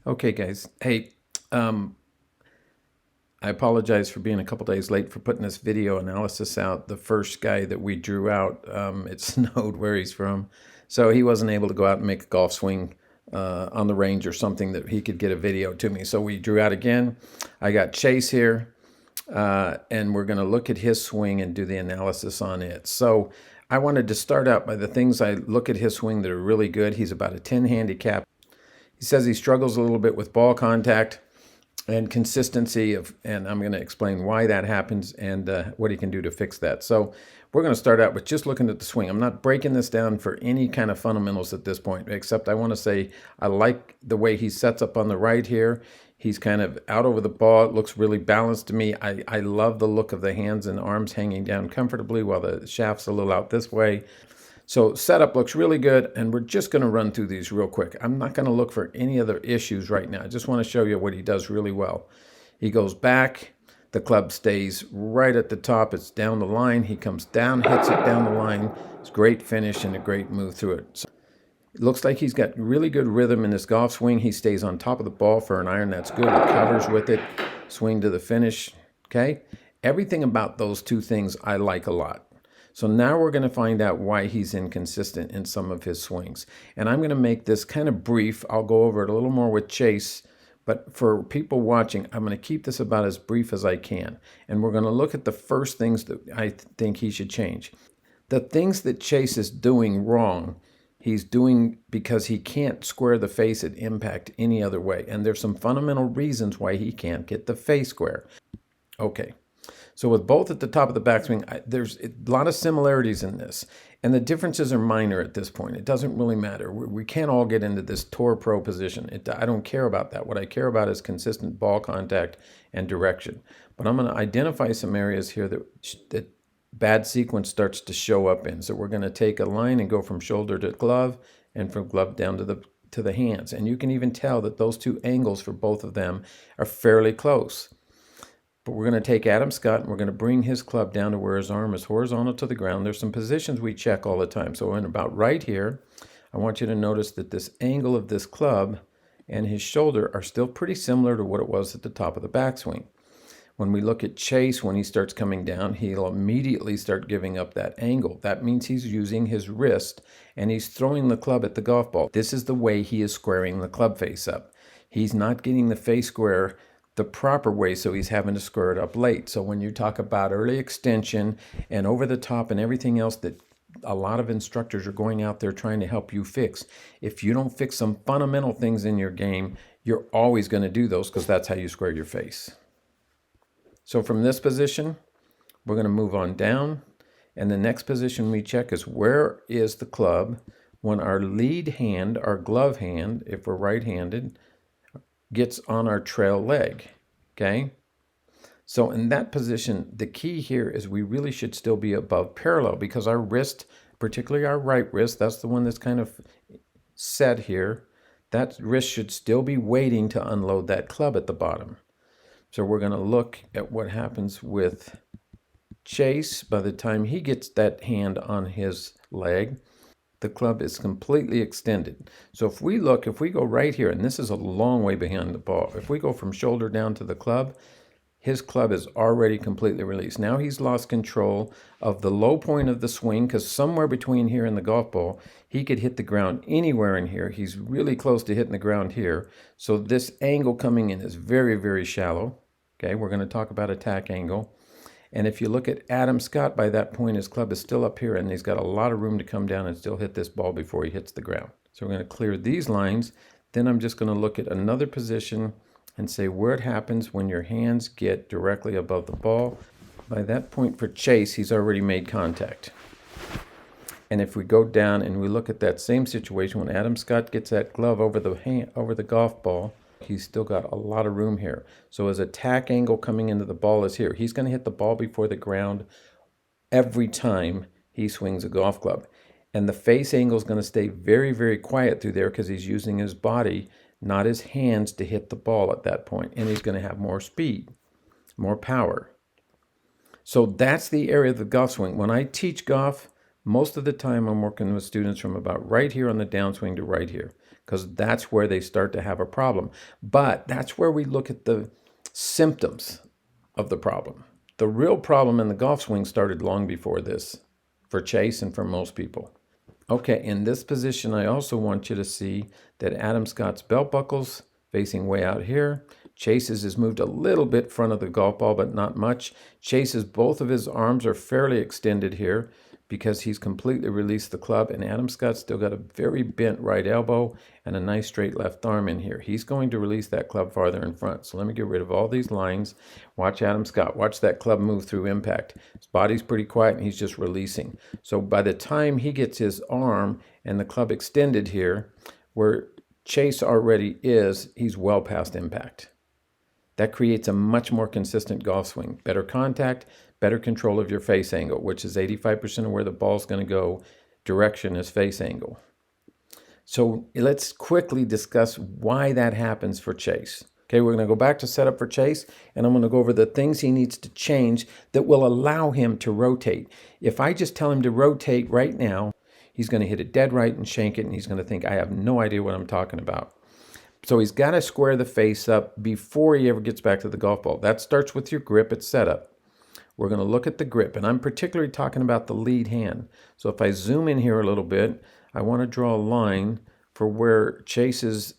Okay, guys. Hey, um, I apologize for being a couple days late for putting this video analysis out. The first guy that we drew out, it snowed where he's from, so he wasn't able to go out and make a golf swing on the range or something that he could get a video to me. So we drew out again. I got Chase here, and we're going to look at his swing and do the analysis on it. So I wanted to start out by the things I look at his swing that are really good. He's about a 10 handicap. He says he struggles a little bit with ball contact and consistency and I'm going to explain why that happens and what he can do to fix that. So we're going to start out with just looking at the swing. I'm not breaking this down for any kind of fundamentals at this point, except I want to say I like the way he sets up on the right here. He's kind of out over the ball. It looks really balanced to me. I love the look of the hands and arms hanging down comfortably while the shaft's a little out this way. So setup looks really good, and we're just going to run through these real quick. I'm not going to look for any other issues right now. I just want to show you what he does really well. He goes back. The club stays right at the top. It's down the line. He comes down, hits it down the line. It's a great finish and a great move through it. So it looks like he's got really good rhythm in his golf swing. He stays on top of the ball for an iron. That's good. He covers with it. Swing to the finish. Okay? Everything about those two things I like a lot. So now we're going to find out why he's inconsistent in some of his swings. And I'm going to make this kind of brief. I'll go over it a little more with Chase. But for people watching, I'm going to keep this about as brief as I can. And we're going to look at the first things that I think he should change. The things that Chase is doing wrong, he's doing because he can't square the face at impact any other way. And there's some fundamental reasons why he can't get the face square. Okay. So with both at the top of the backswing, there's a lot of similarities in this. And the differences are minor at this point. It doesn't really matter. We can't all get into this tour pro position. I don't care about that. What I care about is consistent ball contact and direction. But I'm going to identify some areas here that bad sequence starts to show up in. So we're going to take a line and go from shoulder to glove and from glove down to the hands. And you can even tell that those two angles for both of them are fairly close. But we're going to take Adam Scott and we're going to bring his club down to where his arm is horizontal to the ground. There's some positions we check all the time. So in about right here, I want you to notice that this angle of this club and his shoulder are still pretty similar to what it was at the top of the backswing. When we look at Chase, when he starts coming down, he'll immediately start giving up that angle. That means he's using his wrist and he's throwing the club at the golf ball. This is the way he is squaring the club face up. He's not getting the face square the proper way, so he's having to square it up late. So when you talk about early extension and over the top and everything else that a lot of instructors are going out there trying to help you fix, if you don't fix some fundamental things in your game, you're always going to do those because that's how you square your face. So from this position, we're going to move on down. And the next position we check is where is the club when our lead hand, our glove hand, if we're right-handed, gets on our trail leg, okay? So in that position, the key here is we really should still be above parallel because our wrist, particularly our right wrist, that's the one that's kind of set here, that wrist should still be waiting to unload that club at the bottom. So we're going to look at what happens with Chase. By the time he gets that hand on his leg, the club is completely extended. So if we go right here, and this is a long way behind the ball, if we go from shoulder down to the club, his club is already completely released. Now he's lost control of the low point of the swing because somewhere between here and the golf ball, he could hit the ground anywhere in here. He's really close to hitting the ground here. So this angle coming in is very, very shallow. Okay, we're going to talk about attack angle. And if you look at Adam Scott, by that point, his club is still up here, and he's got a lot of room to come down and still hit this ball before he hits the ground. So we're going to clear these lines. Then I'm just going to look at another position and say where it happens when your hands get directly above the ball. By that point for Chase, he's already made contact. And if we go down and we look at that same situation, when Adam Scott gets that glove over the golf ball, he's still got a lot of room here. So his attack angle coming into the ball is here. He's going to hit the ball before the ground every time he swings a golf club. And the face angle is going to stay very, very quiet through there because he's using his body, not his hands, to hit the ball at that point. And he's going to have more speed, more power. So that's the area of the golf swing. When I teach golf, most of the time I'm working with students from about right here on the downswing to right here, because that's where they start to have a problem. But that's where we look at the symptoms of the problem. The real problem in the golf swing started long before this for Chase and for most people. Okay, in this position, I also want you to see that Adam Scott's belt buckle's facing way out here. Chase's has moved a little bit front of the golf ball, but not much. Chase's, both of his arms are fairly extended here because he's completely released the club, and Adam Scott's still got a very bent right elbow and a nice straight left arm in here. He's going to release that club farther in front. So let me get rid of all these lines. Watch Adam Scott. Watch that club move through impact. His body's pretty quiet, and he's just releasing. So by the time he gets his arm and the club extended here, where Chase already is, he's well past impact. That creates a much more consistent golf swing. Better contact, better control of your face angle, which is 85% of where the ball's going to go. Direction is face angle. So let's quickly discuss why that happens for Chase. Okay, we're going to go back to setup for Chase, and I'm going to go over the things he needs to change that will allow him to rotate. If I just tell him to rotate right now, he's going to hit it dead right and shank it, and he's going to think I have no idea what I'm talking about. So he's got to square the face up before he ever gets back to the golf ball. That starts with your grip at setup. We're going to look at the grip, and I'm particularly talking about the lead hand. So if I zoom in here a little bit, I want to draw a line for where Chase's,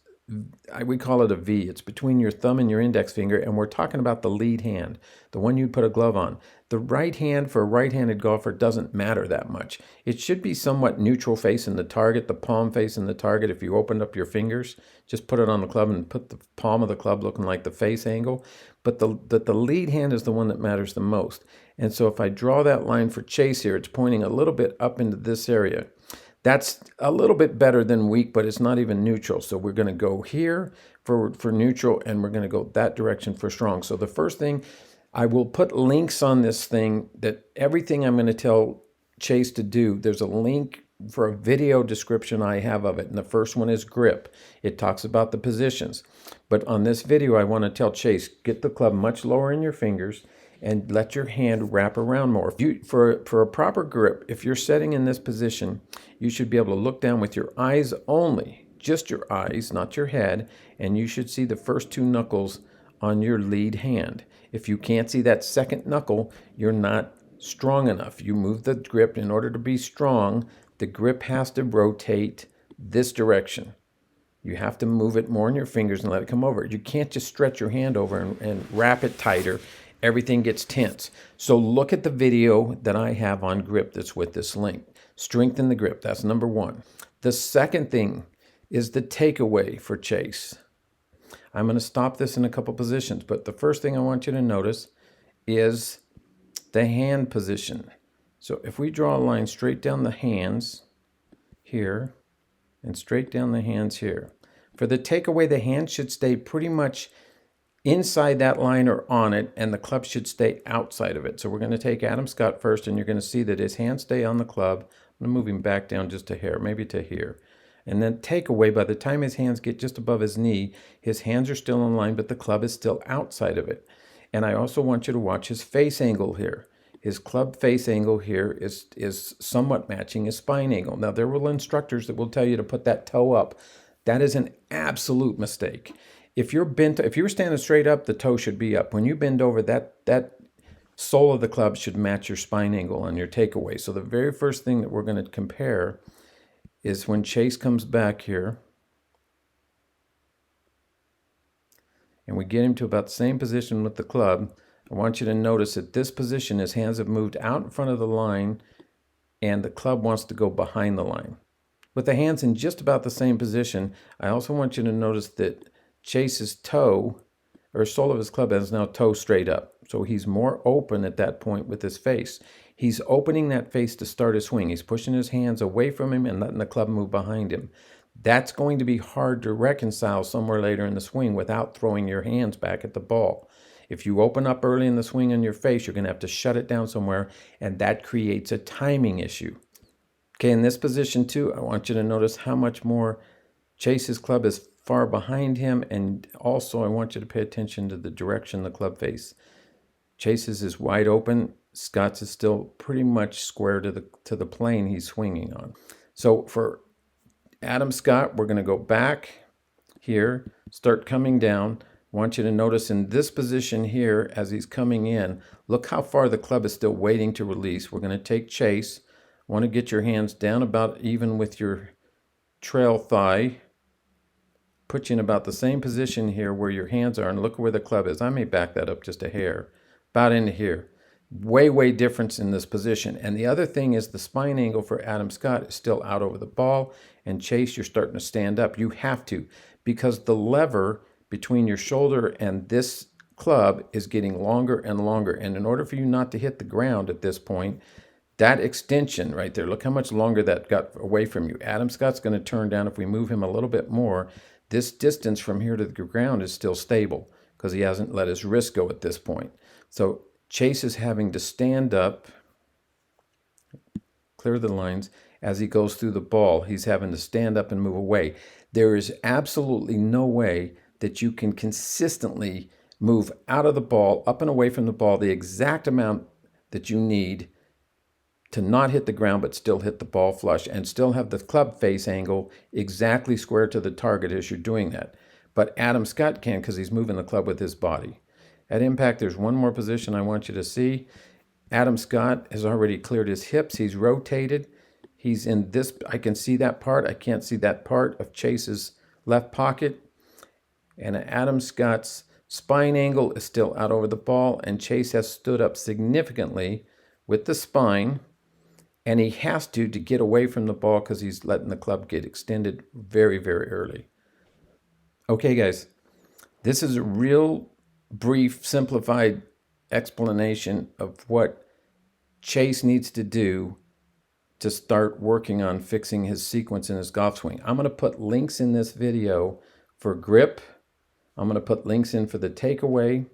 we call it a V. It's between your thumb and your index finger, and we're talking about the lead hand, the one you put a glove on. The right hand for a right-handed golfer doesn't matter that much. It should be somewhat neutral facing the target, the palm facing the target. If you opened up your fingers, just put it on the club and put the palm of the club looking like the face angle. But the lead hand is the one that matters the most. And so if I draw that line for Chase here, it's pointing a little bit up into this area. That's a little bit better than weak, but it's not even neutral. So we're going to go here for neutral, and we're going to go that direction for strong. So the first thing, I will put links on this thing that everything I'm going to tell Chase to do, there's a link for a video description I have of it. And the first one is grip. It talks about the positions. But on this video, I want to tell Chase, get the club much lower in your fingers and let your hand wrap around more. For a proper grip, if you're setting in this position, you should be able to look down with your eyes only, just your eyes, not your head, and you should see the first two knuckles on your lead hand. If you can't see that second knuckle, you're not strong enough. You move the grip. In order to be strong, the grip has to rotate this direction. You have to move it more in your fingers and let it come over. You can't just stretch your hand over and wrap it tighter. Everything gets tense. So look at the video that I have on grip that's with this link. Strengthen the grip. That's number one. The second thing is the takeaway for Chase. I'm going to stop this in a couple positions, but the first thing I want you to notice is the hand position. So if we draw a line straight down the hands here and straight down the hands here, for the takeaway, the hand should stay pretty much inside that line or on it, and the club should stay outside of it. So we're going to take Adam Scott first, and you're going to see that his hands stay on the club. I'm going to move him back down just a hair, maybe to here. And then takeaway, by the time his hands get just above his knee, his hands are still in line, but the club is still outside of it. And I also want you to watch his face angle here. His club face angle here is somewhat matching his spine angle. Now, there will instructors that will tell you to put that toe up. That is an absolute mistake. If you're standing straight up, the toe should be up. When you bend over, that sole of the club should match your spine angle on your takeaway. So the very first thing that we're going to compare is when Chase comes back here, and we get him to about the same position with the club. I want you to notice at this position, his hands have moved out in front of the line, and the club wants to go behind the line. With the hands in just about the same position, I also want you to notice that Chase's toe, or sole of his club, is now toe straight up. So he's more open at that point with his face. He's opening that face to start his swing. He's pushing his hands away from him and letting the club move behind him. That's going to be hard to reconcile somewhere later in the swing without throwing your hands back at the ball. If you open up early in the swing on your face, you're going to have to shut it down somewhere, and that creates a timing issue. Okay, in this position too, I want you to notice how much more Chase's club is far behind him, and also I want you to pay attention to the direction the club face. Chase's is wide open. Scott's is still pretty much square to the plane he's swinging on. So for Adam Scott, we're going to go back here, start coming down. I want you to notice in this position here, as he's coming in, look how far the club is still waiting to release. We're going to take Chase. Want to get your hands down about even with your trail thigh. Put you in about the same position here where your hands are, and look where the club is. I may back that up just a hair, about into here. Way difference in this position. And the other thing is the spine angle for Adam Scott is still out over the ball, and Chase, you're starting to stand up. You have to, because the lever between your shoulder and this club is getting longer and longer. And in order for you not to hit the ground at this point, that extension right there, look how much longer that got away from you. Adam Scott's going to turn down. If we move him a little bit more, this distance from here to the ground is still stable because he hasn't let his wrist go at this point. So Chase is having to stand up, clear the lines, as he goes through the ball. He's having to stand up and move away. There is absolutely no way that you can consistently move out of the ball, up and away from the ball, the exact amount that you need to not hit the ground but still hit the ball flush and still have the club face angle exactly square to the target as you're doing that. But Adam Scott can because he's moving the club with his body. At impact, there's one more position I want you to see. Adam Scott has already cleared his hips. He's rotated. He's in this. I can see that part. I can't see that part of Chase's left pocket. And Adam Scott's spine angle is still out over the ball, and Chase has stood up significantly with the spine. And he has to get away from the ball because he's letting the club get extended very early. Okay, guys, this is a real brief, simplified explanation of what Chase needs to do to start working on fixing his sequence in his golf swing. I'm going to put links in this video for grip. I'm going to put links in for the takeaway.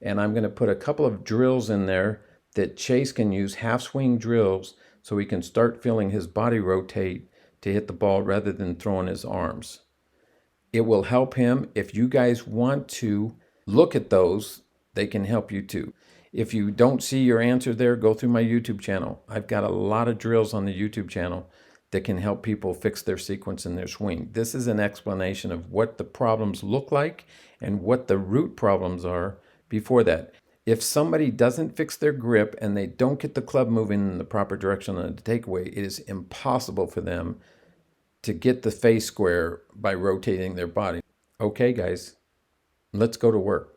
And I'm going to put a couple of drills in there that Chase can use, half swing drills, so he can start feeling his body rotate to hit the ball rather than throwing his arms. It will help him. If you guys want to look at those, they can help you too. If you don't see your answer there, go through my YouTube channel. I've got a lot of drills on the YouTube channel that can help people fix their sequence in their swing. This is an explanation of what the problems look like and what the root problems are before that. If somebody doesn't fix their grip and they don't get the club moving in the proper direction on the takeaway, it is impossible for them to get the face square by rotating their body. Okay, guys, let's go to work.